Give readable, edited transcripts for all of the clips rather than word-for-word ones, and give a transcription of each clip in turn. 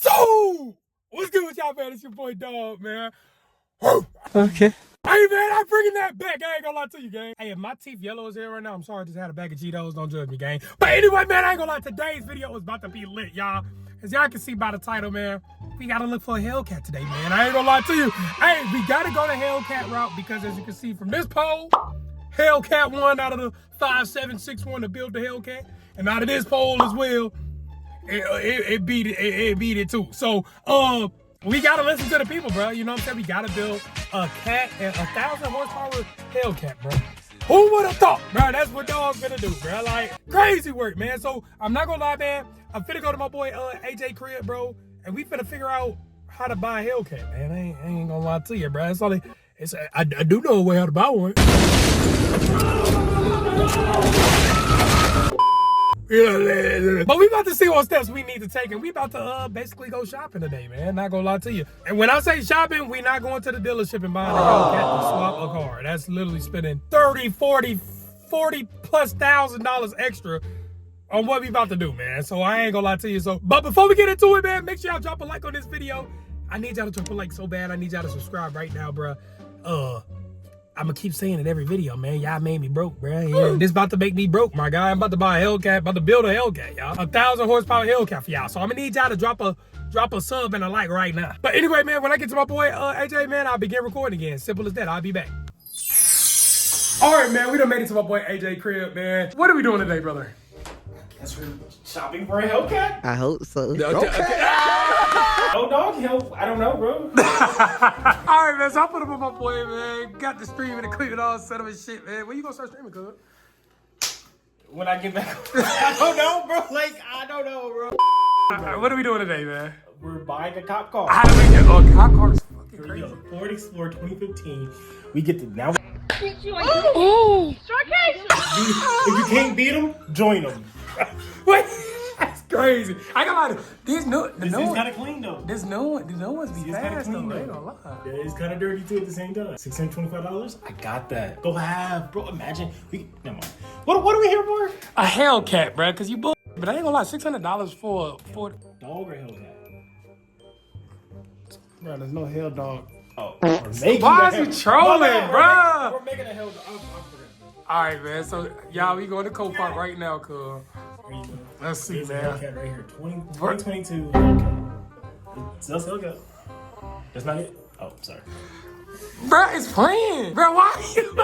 So, what's good with y'all, man? It's your boy Dog, man. Okay. Hey, man, I'm bringing that back. I ain't gonna lie to you, gang. Hey, if my teeth yellow as hell right now, I'm sorry. I just had a bag of Cheetos. Don't judge me, gang. But anyway, man, I ain't gonna lie. Today's video is about to be lit, y'all. As y'all can see by the title, man, we gotta look for a Hellcat today, man. I ain't gonna lie to you. Hey, we gotta go the Hellcat route because, as you can see from this poll, Hellcat won out of the 5761 to build the Hellcat, and out of this poll as well, it beat it too. So we gotta listen to the people, bro. You know what I'm saying? We gotta build a cat and 1,000 horsepower Hellcat, bro. Who would have thought, bro? That's what Dog's gonna do, bro. Like, crazy work, man. So I'm not gonna lie, man. I'm finna go to my boy AJ crib, bro, and we finna figure out how to buy a Hellcat, man. I ain't gonna lie to you, bro. It's only I do know a way how to buy one. But we about to see what steps we need to take, and we about to basically go shopping today, man. Not gonna lie to you. And when I say shopping, we not going to the dealership and buying a Hellcat to swap a car. That's literally spending 30, 40 plus $1,000 extra on what we about to do, man. So I ain't gonna lie to you. So, but before we get into it, man, make sure y'all drop a like on this video. I need y'all to drop a like so bad. I need y'all to subscribe right now, bro. I'm gonna keep saying it every video, man. Y'all made me broke, bro. Yeah, this about to make me broke, my guy. I'm about to buy a Hellcat, about to build a Hellcat, y'all. 1,000 horsepower Hellcat for y'all. So I'm gonna need y'all to drop a sub and a like right now. But anyway, man, when I get to my boy AJ, man, I'll begin recording again. Simple as that. I'll be back. All right, man. We done made it to my boy AJ crib, man. What are we doing today, brother? Guess we're shopping for a Hellcat? I hope so. Okay. No dog hell. I don't know, bro. All right, man. So I put up with my boy, man. Got the streaming and clean it all, set up and shit, man. When you gonna start streaming, cuz? When I get back, I don't know, bro. Like, I don't know, bro. All right, what are we doing today, man? We're buying a cop car. How do we get a cop car? Is fucking Here we crazy. go. Ford Explorer 2015. We get to now. Ooh! If you can't beat them, join them. Wait, that's crazy. I got these new, This is kind of clean though. the new ones be It's kind of fast though. clean I ain't though. gonna lie. Yeah, it's kind of dirty too at the same time. $625. I got that. Go have, bro. Imagine never mind. What are we here for? A Hellcat, bro, cause you bull. But I ain't gonna lie, $600 for Dog or Hellcat? bro. There's no hell dog. Oh, we're making Why the is he Hell- trolling, My bad, bruh? We're making a Hell dog. I forgot. All right, man. So y'all, we going to COPART right now, cuz. Here you go. Let's see, Here's a man. Hellcat right here. 2022 Hellcat. It does Hellcat. That's not it? Oh, sorry. Bro, it's playing. Bro, why are you?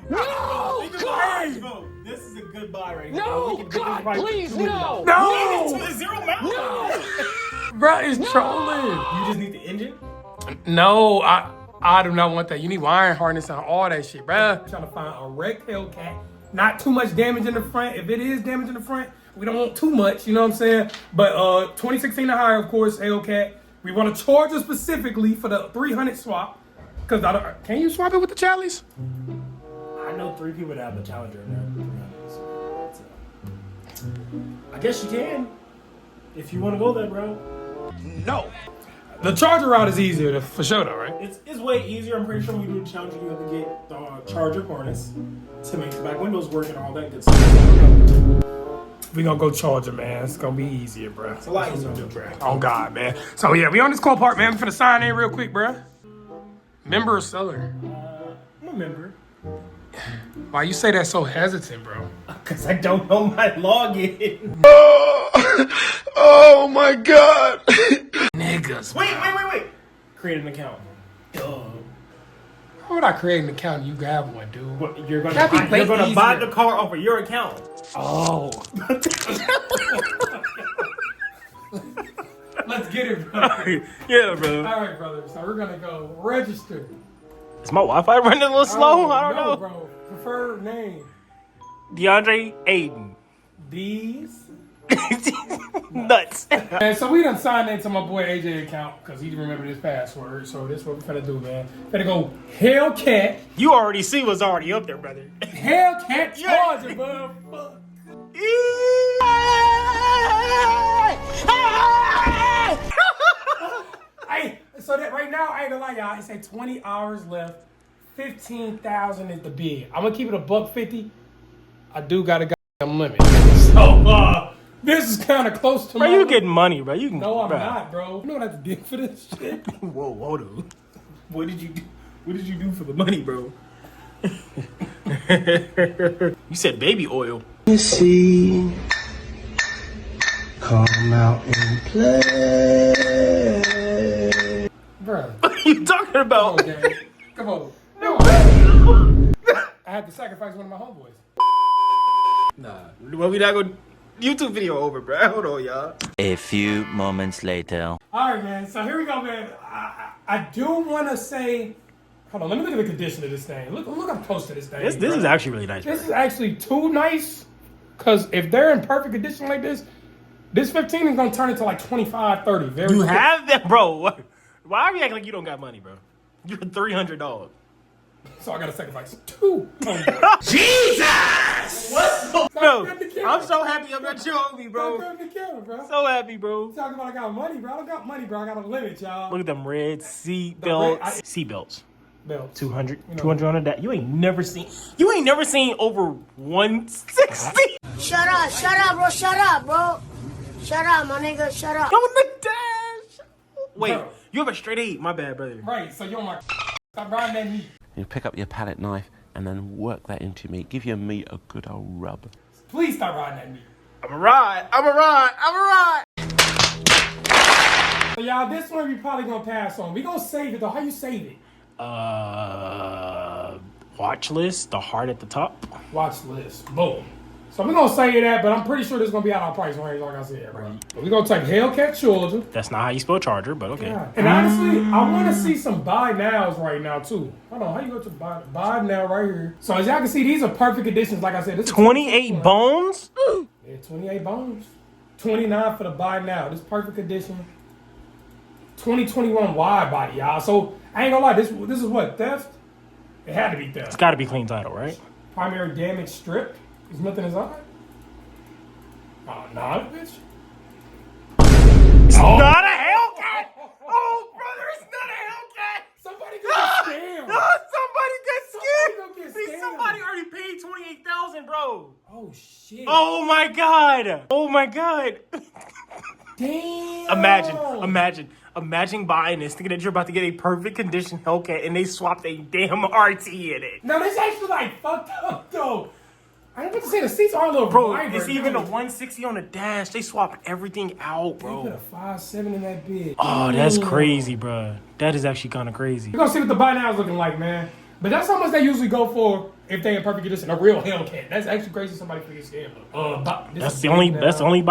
No! God! Bro, this is a good buy right here. No! God, please, no! No, It's zero mount. No! bro, it's trolling. You just need the engine? No, I do not want that. You need wiring harness and all that shit, bro. Trying to find a wrecked Hellcat. Not too much damage in the front. If it is damage in the front, we don't want too much, you know what I'm saying? But 2016 or higher, of course, Hellcat. We want a Charger specifically for the 300 swap. Cause can you swap it with the Challies? I know 3 people that have the Challenger in there. I guess you can. If you want to go there, bro. No! The Charger route is easier for sure though, right? It's way easier. I'm pretty sure when you do the Challenger, you have to get the Charger harness to make the back windows work and all that good stuff. We gonna go Charger, man. It's gonna be easier, bro. It's a lot easier to do, bro. Oh God, man. So yeah, we on this COPART, man. We finna sign in real quick, bro. Member or seller? I'm a member. Why you say that so hesitant, bro? Because I don't know my login. Oh my god! Niggas. Wait. Create an account. Duh. How would I create an account and you have one, dude? What, you're That'd be way gonna buy easier. the car off of your account. Oh. Let's get it, bro. Yeah, bro. All right, brother. So we're gonna go register. Is my Wi-Fi running a little slow? I don't know. bro. Preferred name. DeAndre Aiden. These. Nuts. And so we done signed into my boy AJ account because he didn't remember his password. So this is what we're finna do, man. Finna go Hellcat. You already see what's already up there, brother. Hellcat Charger, bro. Fuck. Hey, so that right now, I ain't gonna lie, y'all. It say 20 hours left. 15,000 is the bid. I'm gonna keep it $150. I do got a goddamn limit. So, This is kind of close to Bro, my... you getting money, bro. You can. No, I'm bro. not, bro. You know what I have to do for this shit? Whoa, dude. What did you do? What did you do for the money, bro? You said baby oil. You see, come out and play. Bro. What are you talking about? Come on, gang. Come on. No. I had to sacrifice one of my homeboys. Nah. Well, we not gonna... YouTube video over, bro. Hold on, y'all. A few moments later. All right, man. So here we go, man. I do want to say... Hold on. Let me look at the condition of this thing. Look up close to this thing. This bro. is actually really nice, This bro. is actually too nice. Because if they're in perfect condition like this, this 15 is going to turn into like 25, 30. Very You quick. have that, bro. Why are you acting like you don't got money, bro? You're $300. So I got to sacrifice 2. Jesus! What? Bro, Stop the camera. I'm so happy I'm not showing me, bro. Don't the camera, bro. So happy, bro. Talking about I got money, bro. I don't got money, bro. I got a limit, y'all. Look at them red seat The red- belts. Seat belts. Belts. 200, You know. 200 on that. You ain't never seen over 160 Shut up, bro. Shut up, bro. Shut up, my nigga. Shut up. on the dash. Wait, Bro. you have a straight 8. My bad, brother. Right, so you're my... Stop riding that meat. You pick up your palette knife and then work that into meat. Give your meat a good old rub. Please stop riding that meat. I'm a ride. So y'all, this one we probably gonna pass on. We gonna save it though. How you save it? Watch list, the heart at the top. Watch list. Boom. So we're gonna say that, but I'm pretty sure this is gonna be out of our price range, like I said, right? But we're gonna take Hellcat children. That's not how you spell charger, but okay. Yeah. And honestly, I wanna see some buy nows right now too. Hold on, how you go to buy now right here? So as y'all can see, these are perfect editions. Like I said, this is 28 bones? Yeah, 28 bones. 29 for the buy now. This perfect edition. 2021 wide body, y'all. So I ain't gonna lie, this is what, theft? It had to be theft. It's gotta be clean title, right? Primary damage strip. There's nothing inside. Oh, nah, bitch. It's not a Hellcat! Oh, brother, it's not a Hellcat! Somebody got scammed. No, somebody got Somebody gonna get scammed! See, scammed. somebody already paid $28,000, bro. Oh, shit. Oh my god! Oh my god! Damn. Imagine buying this, thinking that you're about to get a perfect condition Hellcat, and they swapped a damn RT in it. No, this actually like fucked up though. I was about to say the seats are a little Bro, wider. it's even a They 160 on the dash. They swapped everything out, put bro. a 5.7 in that bitch. Oh, that's Damn. crazy, bro. That is actually kind of crazy. We're gonna see what the buy now is looking like, man. But that's how much they usually go for if they in perfect condition. A real Hellcat. That's actually crazy. Somebody could get scammed. That's the only buy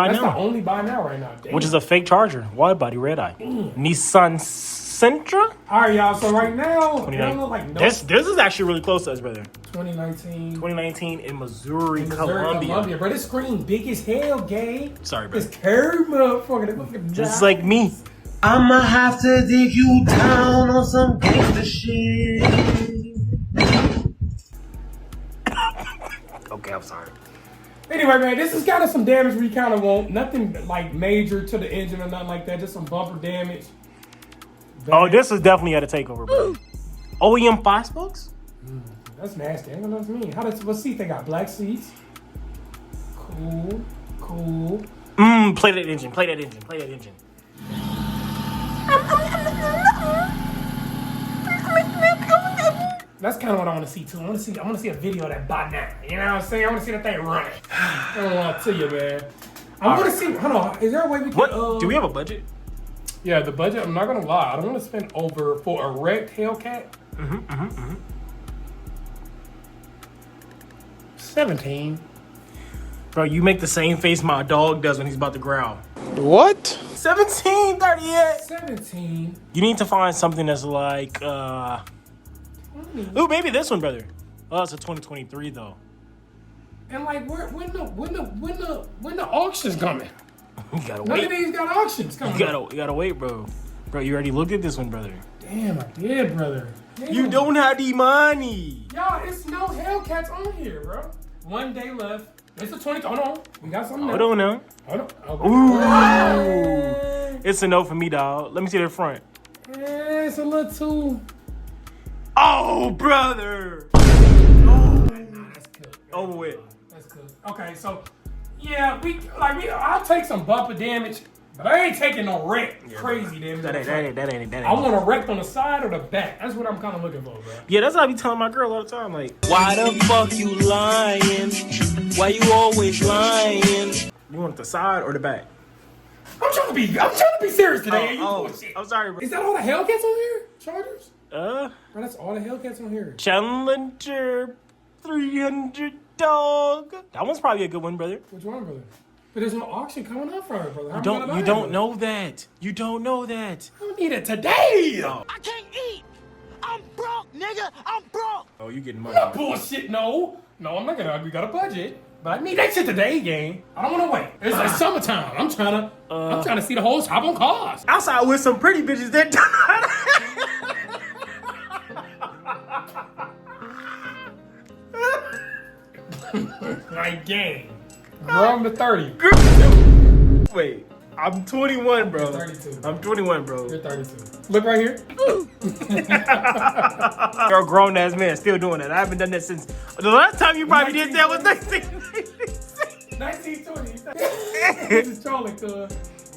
That's now. the only buy now right now. Damn. Which is a fake charger. Wide body, red eye. Nissan Sentra? All right, y'all. So right now, it 29. don't look like no. This is actually really close to us, brother. 2019. 2019 in Missouri, Missouri, Columbia. Bro, this screen big as hell, gay. Sorry, bro. This curved motherfucker. Just like me. I'ma have to dig you down on some gangster shit. Okay, I'm sorry. Anyway, man, this has got some damage we kind of want. Nothing like major to the engine or nothing like that. Just some bumper damage. Oh, this is definitely at a takeover, bro. OEM 5 spokes? That's nasty. I don't know what that means. What seat they got? Black seats. Cool. Play that engine. That's kind of what I want to see too. I want to see a video of that buy now. You know what I'm saying? I want to see that thing running. I don't want to tell you, man. I want to see. Hold on. Is there a way we can? What? Do we have a budget? Yeah, the budget. I'm not gonna lie. I don't want to spend over for a wrecked Hellcat. 17. Bro, you make the same face my dog does when he's about to growl. What? 1738. 17. You need to find something that's like, ooh, maybe this one, brother. Oh, it's a 2023 though. And like, when the auction's coming? You gotta None of wait. these got auctions coming. You gotta wait, bro. Bro, you already looked at this one, brother. Damn, I did, brother. Damn. You don't have the money. Y'all, it's no Hellcats on here, bro. 1 day left. It's a 20. Hold on. We got something Hold on now. Hold on. Ooh. It's a no for me, dog. Let me see the front. It's a little too. Oh, brother. Nah, that's good. Over with. That's good. Okay, so Yeah, I'll take some bumper damage, but I ain't taking no wreck. Crazy damage. That ain't. I want a wreck on the side or the back. That's what I'm kind of looking for, bro. Yeah, that's what I be telling my girl all the time. Like, Why the fuck you lying? Why you always lying? you want the side or the back? I'm trying to be serious today. I'm sorry, bro. Is that all the Hellcats on here? Chargers? Uh, Bro, that's all the Hellcats on here. Challenger 300 dog. That one's probably a good one, brother. Which one, brother? But there's no auction coming up for it, brother. You don't know that. You don't know that. I don't need it today. I can't eat. I'm broke, nigga. I'm broke. Oh, you getting money? No bullshit, no. No, I'm not gonna. We got a budget, but I need that shit today, gang. I don't want to wait. It's like summertime. I'm trying to see the hoes hop on cars. Outside with some pretty bitches that. Like gang. Grow them to 30. Wait, I'm 21, bro. 32. I'm 21, bro. You're 32. Look right here. You're a grown ass man still doing that. I haven't done that since the last time you probably did that was 1996. 1920. This is trolling, cuz.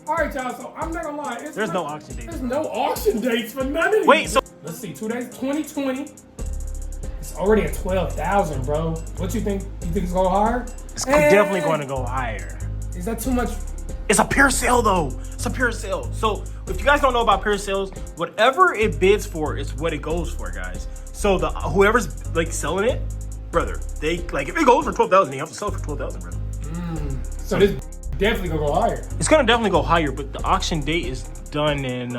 All right, y'all. So I'm not gonna lie. There's no auction dates. There's no auction dates for none of these. Wait, so let's see. 2 days, 2020. It's already at 12,000, bro. What you think? You think it's going higher? it's definitely going to go higher. Is that too much? It's a pure sale though. It's a pure sale. So if you guys don't know about pure sales, whatever it bids for is what it goes for, guys. So whoever's like selling it, brother, they like if it goes for 12,000, they have to sell it for 12,000, brother. So this definitely gonna go higher. It's gonna definitely go higher, but the auction date is done in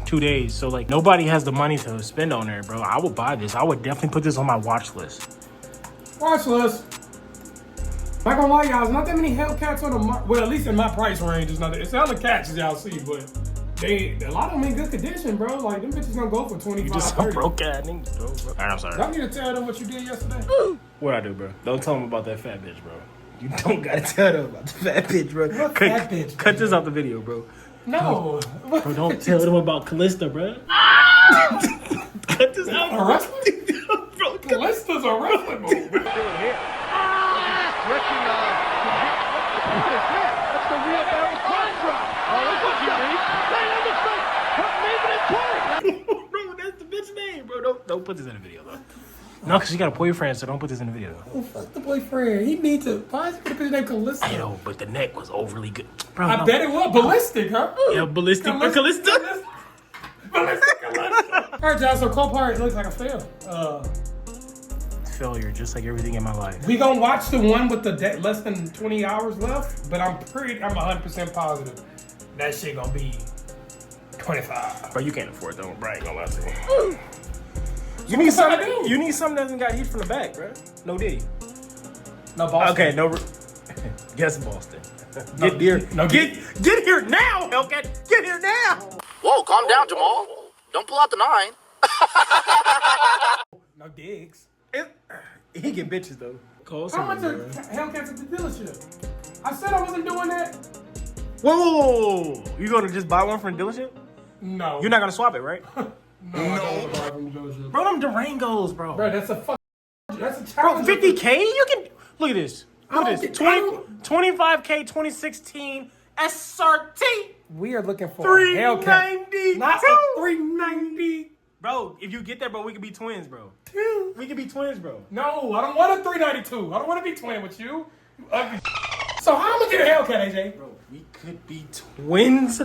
2 days. So like nobody has the money to spend on there, bro. I would buy this. I would definitely put this on my watch list. Watch list. Not gonna lie, y'all. There's not that many Hellcats on the market. Well, at least in my price range, it's not. It's hella cats as y'all see, but a lot of them in good condition, bro. Like them bitches gonna go for 25. You just so broke ass nigga, bro. Alright, I'm sorry. Y'all need to tell them what you did yesterday. What I do, bro? Don't tell them about that fat bitch, bro. You don't gotta tell them about the fat bitch, bro. What fat bitch, bro? Cut this out the video, bro. No. Bro, don't tell them about Callista, bro. Cut this out. A wrestling? Bro, Callista's a wrestling move. That's the real barrel cross drop. Oh, that's what you need. Right on the face. Maybe it's bro, that's the bitch name, bro. Don't put this in the video, though. No, because she got a boyfriend, so don't put this in the video, though. Oh, fuck the boyfriend. He needs to. Why is he put his name Callista? I know, but the neck was overly good. Bro, I bet it was ballistic, huh? Yeah, ballistic. Callista. Ballistic Callista. All right, y'all. So COPART looks like a fail. Failure, just like everything in my life. We gonna watch the one with the less than 20 hours left, but I'm 100% positive that shit gonna be 25. Bro, you can't afford that one, bro. I ain't gonna lie to you. You need something. You need something that doesn't got heat from the back, bro. No D. No Boston. Okay, no. Guess Boston. Get here. No, get here now, Hellcat. Get here now. Whoa, calm down, Jamal. Don't pull out the 9. No digs. He get bitches though. Call How much someone, are bro. Hellcats at the dealership? I said I wasn't doing that. Whoa! You gonna just buy one from the dealership? No. You're not gonna swap it, right? No. I don't want to buy from the dealership. Bro, them Durangos, bro. Bro, that's a Bro, challenge. 50K? You can look at this. Look I at this. don't 25K 2016 SRT. We are looking for 390. not a 390. Bro, if you get that, bro, we could be twins, bro. We could be twins, bro. No, I don't want a 392. I don't want to be twin with you. You ugly. So how am I get a Hellcat, AJ? Bro, we could be twins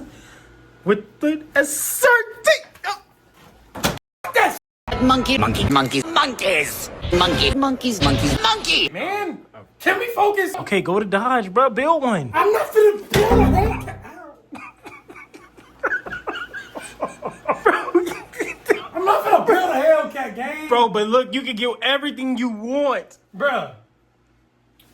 with the SRT. That's Monkey. Monkeys. man. Can we focus? Okay, go to Dodge, bro. Build one. I'm not finna build a Hellcat. I'm not finna build a Hellcat game. Bro, but look, you can get everything you want. Bruh.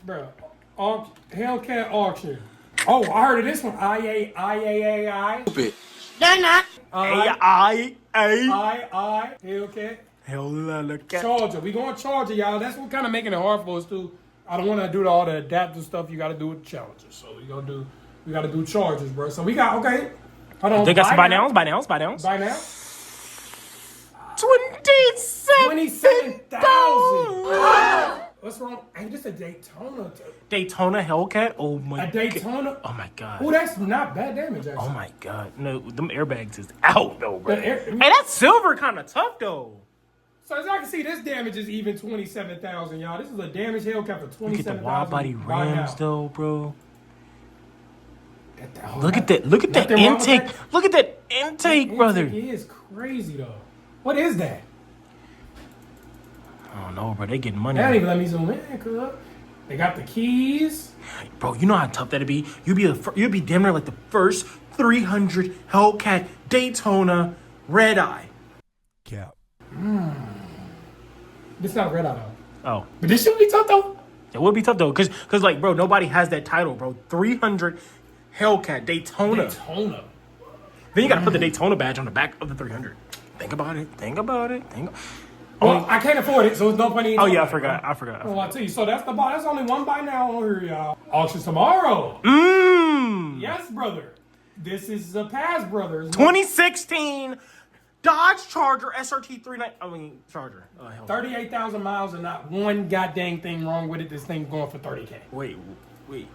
Hellcat auction. Oh, I heard of this one. IAAI. Stupid. They're not. I Hellcat. Hellcat. Charger. We going Charger, y'all. That's what kind of making it hard for us too. I don't want to do all the adaptive stuff you got to do with Challengers. So we got to do Chargers, bro. So we got Hold on. They got some buy downs. Buy now. 27,000. What's wrong? Ain't this a Daytona? Daytona Hellcat? Oh my A Daytona? God. Oh my God. Oh, that's not bad damage, actually. Oh my God. No, them airbags is out though, bro. Hey, that silver kind of tough though. So as I can see, this damage is even 27,000, y'all. This is a damaged Hellcat for 27,000. Look at the wide body right rims now. though, bro. Look at that. Look at that intake. Look at that intake, brother. It is crazy though. What is that? I don't know, bro. They getting money. They don't even let me zoom in, cuz. They got the keys. Bro, you know how tough that'd be? You'd be damn near like the first 300 Hellcat Daytona Red Eye. Cap. This not red eye though. Oh. But this should be tough though. It would be tough though, cause like, bro, nobody has that title, bro. 300 Hellcat Daytona. Daytona. Then you gotta put the Daytona badge on the back of the 300. Think about it. Well, I can't afford it, so it's no point in. Oh yeah, I forgot. Well, I tell you, so that's the buy. That's only one buy now on here, y'all. Auctions tomorrow. Yes, brother. This is a pass, brothers. 2016 Dodge Charger SRT 39. I mean Charger. 38,000 miles and not one goddamn thing wrong with it. This thing's going for 30K. Wait.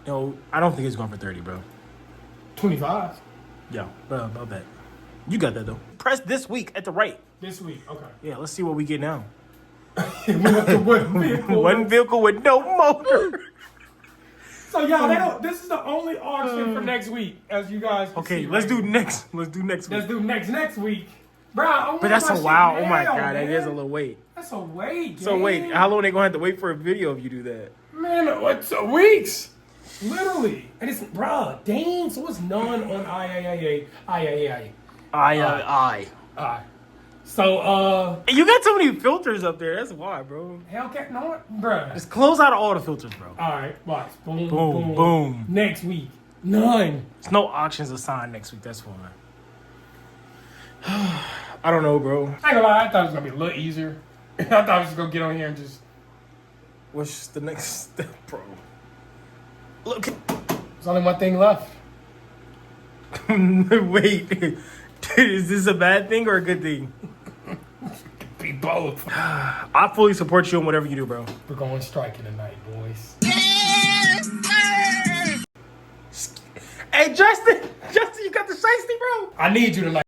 No, I don't think it's going for 30, bro. 25. Yo, bro, about that. You got that though. Press this week at the right. This week, okay. Yeah, let's see what we get now. One vehicle with no motor. So y'all, this is the only auction for next week, as you guys can see. Let's do next. Let's do next week. Let's do next week. Bro, but that's a wow. Oh my God, God, that is a little wait. That's a wait. So wait, how long they gonna have to wait for a video if you do that? Man, what's weeks? Literally. And it's, bro, dang, so it's none on IAIA. So, you got so many filters up there. That's why, bro. Hellcat, no, bro. Just close out all the filters, bro. All right, watch. Boom, boom, boom. Next week, none. There's no auctions assigned next week. That's why. I don't know, bro. I ain't gonna lie, I thought it was gonna be a little easier. I thought I was just gonna get on here and just. What's the next step, bro? Look. There's only one thing left. Wait. Is this a bad thing or a good thing? Be both. I fully support you in whatever you do, bro. We're going striking tonight, boys. Hey, Justin, you got the shiesty, bro. I need you tonight.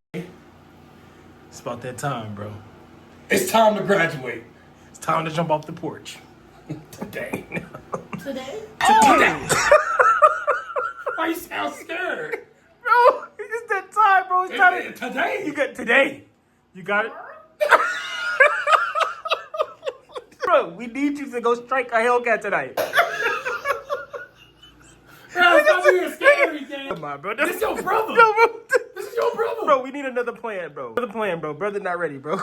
It's about that time, bro. It's time to graduate. It's time to jump off the porch. Today. Today? Today. Why you sound scared? Bro, it's that time, bro. It's time today. You got today. You got it. Bro, we need you to go strike a Hellcat tonight. Bro, stop being scary, man. Come on, bro. This is your brother. No, bro. This is your brother. Bro, we need another plan, bro. Another plan, bro. Brother not ready, bro.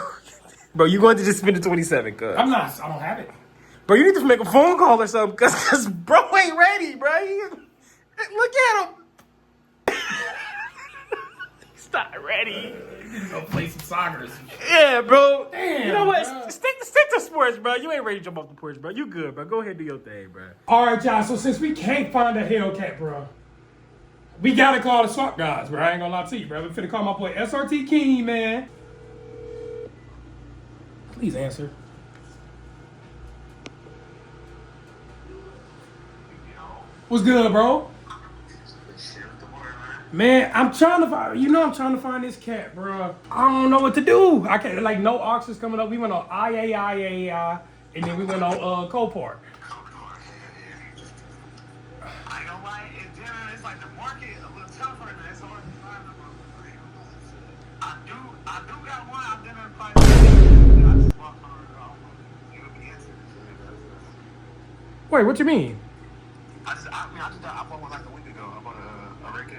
Bro, you going to just spend the 27, cuz. I'm not. I don't have it. Bro, you need to make a phone call or something, cause bro ain't ready, bro. Look at him. He's not ready. Go play some soccer. Yeah, bro. Damn, you know what? bro. Stick to sports, bro. You ain't ready to jump off the porch, bro. You good, bro. Go ahead and do your thing, bro. All right, y'all. So since we can't find a Hellcat, bro, we gotta call the swap guys, bro. I ain't gonna lie to you, bro. We finna call my boy SRT King, man. Please answer. What's good, bro? Man, I'm trying to find this cat, bro. I don't know what to do. I can't, like, no auctions coming up. We went on IAIA, and then we went on COPART. I know why it's like the market a little tough right now. It's hard to find them. I do got one. I've been in fight. I just walked on Wait, what you mean? I bought one like a week ago. I bought a red cat.